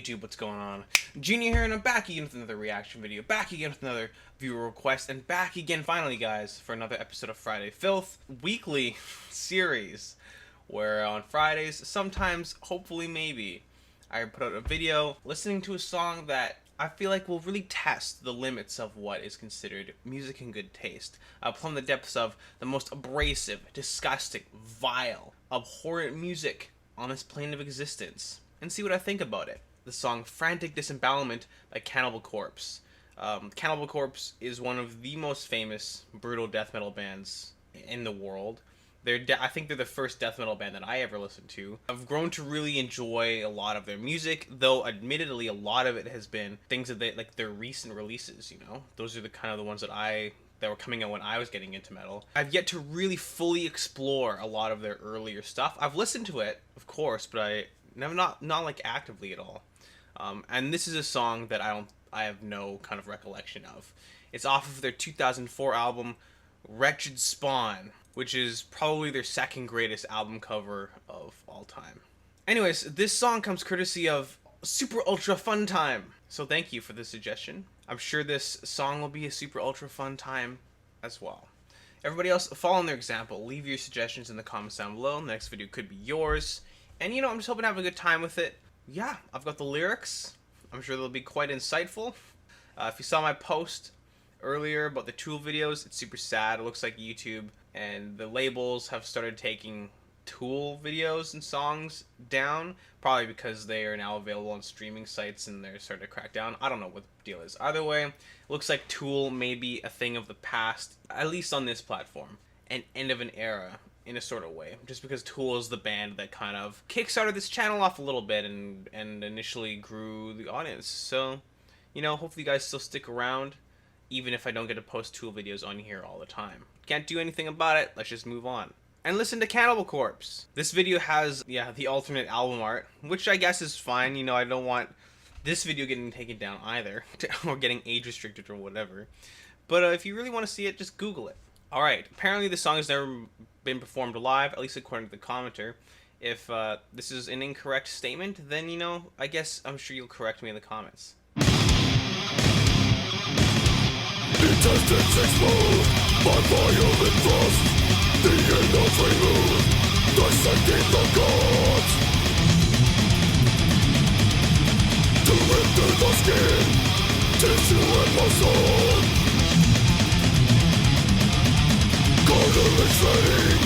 YouTube, what's going on? Juniio here, and I'm back again with another reaction video, back again with another viewer request, and back again finally, guys, for another episode of Friday Filth weekly series, where on Fridays, sometimes, hopefully, maybe, I put out a video listening to a song that I feel like will really test the limits of what is considered music in good taste. Plumb the depths of the most abrasive, disgusting, vile, abhorrent music on this plane of existence, and see what I think about it. The song Frantic Disembowelment by Cannibal. Cannibal is one of the most famous brutal death metal bands in the world. I think they're the first death metal band that I ever listened to. I've grown to really enjoy a lot of their music, though admittedly a lot of it has been things that they, like their recent releases, you know? Those are the kind of the ones that were coming out when I was getting into metal. I've yet to really fully explore a lot of their earlier stuff. I've listened to it, of course, but I never not like actively at all. And this is a song that I have no kind of recollection of. It's off of their 2004 album Wretched Spawn, which is probably their second greatest album cover of all time. Anyways, this song comes courtesy of Super Ultra Fun Time. So thank you for the suggestion. I'm sure this song will be a super ultra fun time as well. Everybody else, follow in their example. Leave your suggestions in the comments down below. The next video could be yours. And you know, I'm just hoping to have a good time with it. Yeah, I've got the lyrics. I'm sure they'll be quite insightful. If you saw my post earlier about the Tool videos, it's super sad. It looks like YouTube and the labels have started taking Tool videos and songs down, probably because they are now available on streaming sites and they're starting to crack down. I don't know what the deal is. Either way, it looks like Tool may be a thing of the past, at least on this platform, an end of an era in a sort of way, just because Tool is the band that kind of kickstarted this channel off a little bit and initially grew the audience. So, you know, hopefully you guys still stick around, even if I don't get to post Tool videos on here all the time. Can't do anything about it, let's just move on. And listen to Cannibal. This video has, the alternate album art, which I guess is fine. You know, I don't want this video getting taken down either, or getting age restricted or whatever. But if you really want to see it, just Google it. Alright, apparently the song has never been performed live, at least according to the commenter. If this is an incorrect statement, then, you know, I guess I'm sure you'll correct me in the comments. Intestines explode by violent thrust. The innards remove, dissecting the gods. To rip through the skin, tissue and muscle. Cartilage shredding,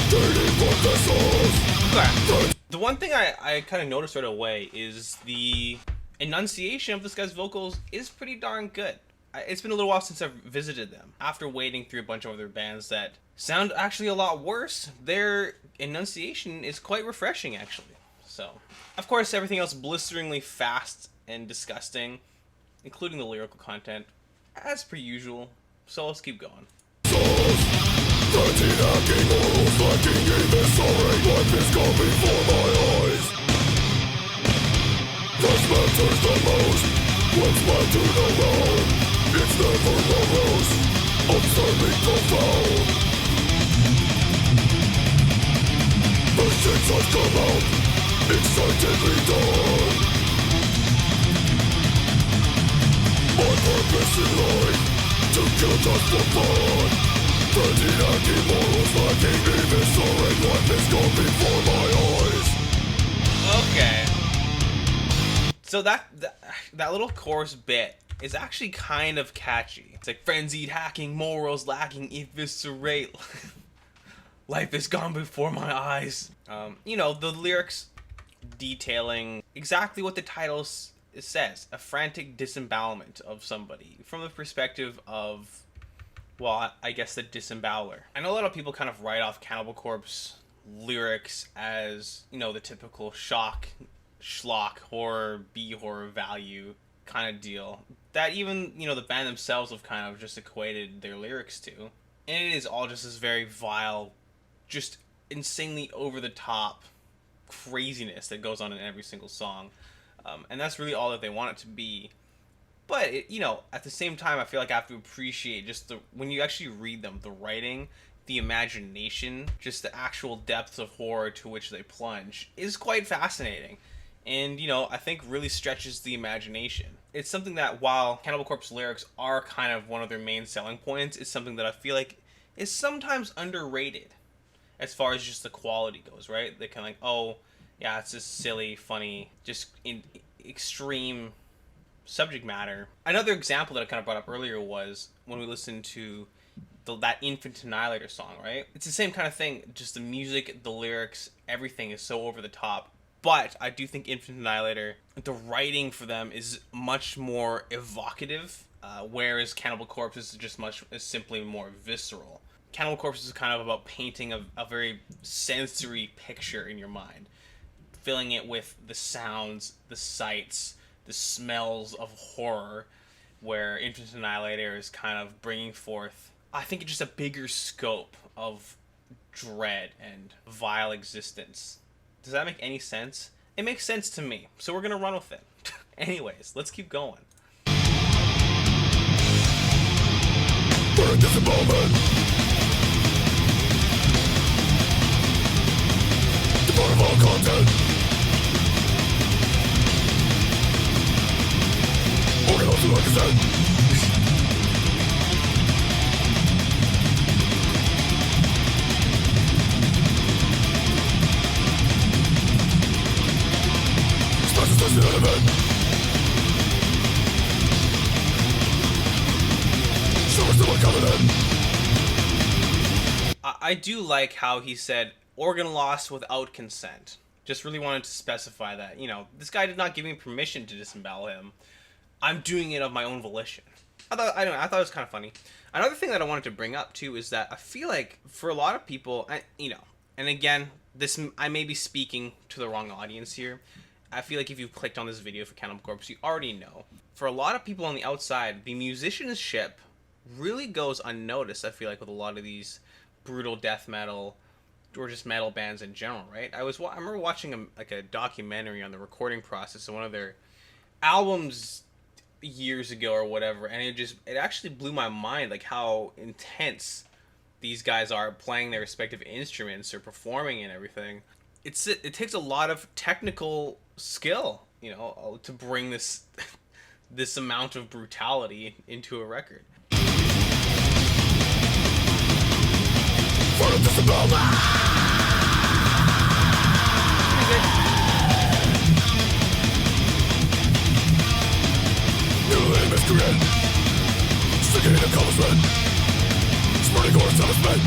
dirty blood vessels. Okay. The one thing I kind of noticed right away is the enunciation of this guy's vocals is pretty darn good. It's been a little while since I've visited them. After wading through a bunch of other bands that sound actually a lot worse, their enunciation is quite refreshing, actually. So, of course, everything else blisteringly fast and disgusting, including the lyrical content, as per usual. So let's keep going. It's never morose, absurdly profound. The shits have come out, excitedly done. My purpose in life, to kill just for fun. Pretty acting morals lacking, eviscerate life is gone before my eyes. Okay. So that little chorus bit is actually kind of catchy. It's like frenzied hacking, morals lacking, eviscerate. Life is gone before my eyes. You know, the lyrics detailing exactly what the title says. A frantic disembowelment of somebody. From the perspective of, well, I guess the disemboweler. I know a lot of people kind of write off Cannibal lyrics as, you know, the typical shock, schlock, horror, B-horror value kind of deal that even, you know, the band themselves have kind of just equated their lyrics to. And it is all just this very vile, just insanely over-the-top craziness that goes on in every single song. And that's really all that they want it to be. But, it, you know, at the same time, I feel like I have to appreciate just when you actually read them, the writing, the imagination, just the actual depths of horror to which they plunge is quite fascinating. and, I think really stretches the imagination. It's something that, while Cannibal Corpse lyrics are kind of one of their main selling points, it's something that I feel like is sometimes underrated as far as just the quality goes, right? They kind of like, oh, yeah, it's just silly, funny, just in extreme subject matter. Another example that I kind of brought up earlier was when we listened to that Infant Annihilator song, right? It's the same kind of thing, just the music, the lyrics, everything is so over the top. But I do think Infant Annihilator, the writing for them is much more evocative, whereas Cannibal Corpse is simply more visceral. Cannibal Corpse is kind of about painting a very sensory picture in your mind, filling it with the sounds, the sights, the smells of horror, where Infant Annihilator is kind of bringing forth, I think, just a bigger scope of dread and vile existence. Does that make any sense? It makes sense to me, so we're gonna run with it. Anyways, let's keep going. Frantic Disembowelment. Devoid of all content. Organized without consent. I do like how he said organ loss without consent. Just really wanted to specify that, this guy did not give me permission to disembowel him. I'm doing it of my own volition. I thought it was kind of funny. Another thing that I wanted to bring up too is that I feel like for a lot of people, and again, I may be speaking to the wrong audience here. I feel like if you've clicked on this video for Cannibal Corpse, you already know. For a lot of people on the outside, the musicianship really goes unnoticed, I feel like, with a lot of these brutal death metal or just metal bands in general, right? I remember watching a documentary on the recording process of one of their albums years ago or whatever, and it actually blew my mind, like how intense these guys are playing their respective instruments or performing and everything. It takes a lot of technical skill, to bring this this amount of brutality into a record. Frantic Disembowelment. Mutilated miscreant. Sticking in accomplishment. Spreading gore and punishment.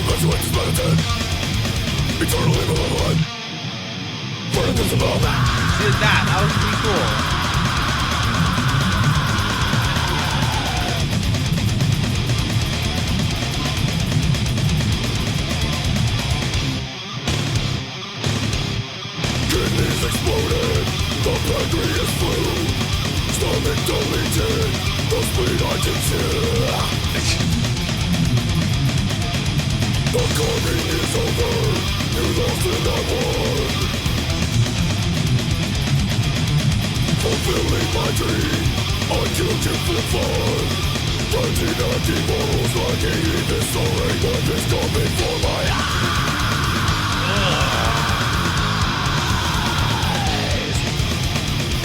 Perpetuate this meditate. Eternally malevolent. Frantic Disembowelment. Did that was pretty cool. Kidneys exploded, the pancreas flew, stomach deleted, the spleen I can see. The carving is over, you lost and I won. Fulfilling my dream, I killed you for fun. Renting empty bottles like a eviscerate what is coming for my eyes.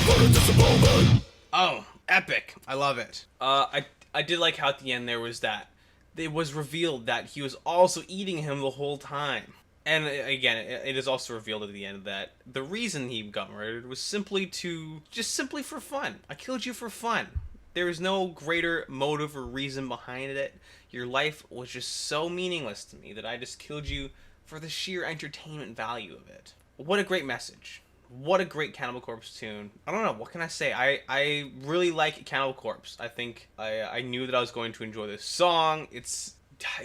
Frantic Disembowelment. Oh, epic. I love it. I did like how at the end there was that it was revealed that he was also eating him the whole time. And again, it is also revealed at the end that the reason he got murdered was simply for fun. I killed you for fun. There was no greater motive or reason behind it. Your life was just so meaningless to me that I just killed you for the sheer entertainment value of it. What a great message. What a great Cannibal Corpse tune. I don't know, what can I say? I really like Cannibal Corpse. I think I knew that I was going to enjoy this song. It's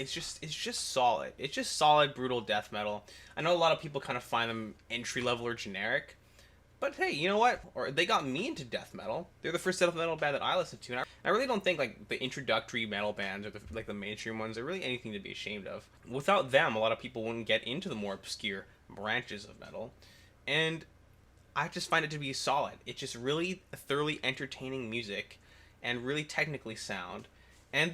just solid. It's just solid, brutal death metal. I know a lot of people kind of find them entry level or generic, but hey, you know what? Or they got me into death metal. They're the first death metal band that I listened to, and I really don't think like the introductory metal bands or the mainstream ones are really anything to be ashamed of. Without them, a lot of people wouldn't get into the more obscure branches of metal, and I just find it to be solid. It's just really thoroughly entertaining music, and really technically sound, and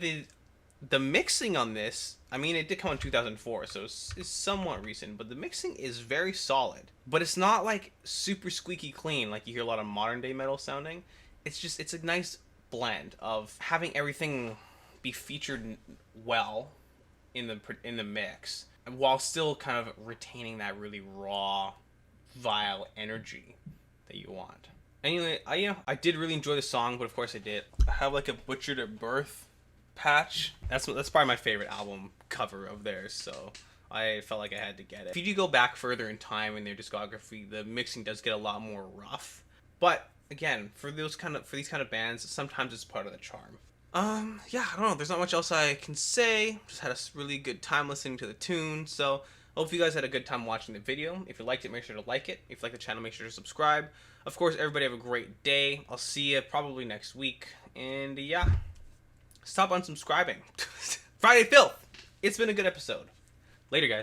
The mixing on this, I mean, it did come out in 2004, so it's somewhat recent, but the mixing is very solid. But it's not like super squeaky clean like you hear a lot of modern day metal sounding. It's a nice blend of having everything be featured well in the mix, while still kind of retaining that really raw, vile energy that you want. Anyway, I did really enjoy the song, but of course I did. I have like a Butchered at Birth patch. That's probably my favorite album cover of theirs, so I felt like I had to get it. If you do go back further in time in their discography, the mixing does get a lot more rough. But again, for these kind of bands, sometimes it's part of the charm. Yeah, I don't know. There's not much else I can say. Just had a really good time listening to the tune. So, I hope you guys had a good time watching the video. If you liked it, make sure to like it. If you like the channel, make sure to subscribe. Of course, everybody have a great day. I'll see you probably next week. And yeah, stop unsubscribing. Friday Filth! It's been a good episode. Later, guys.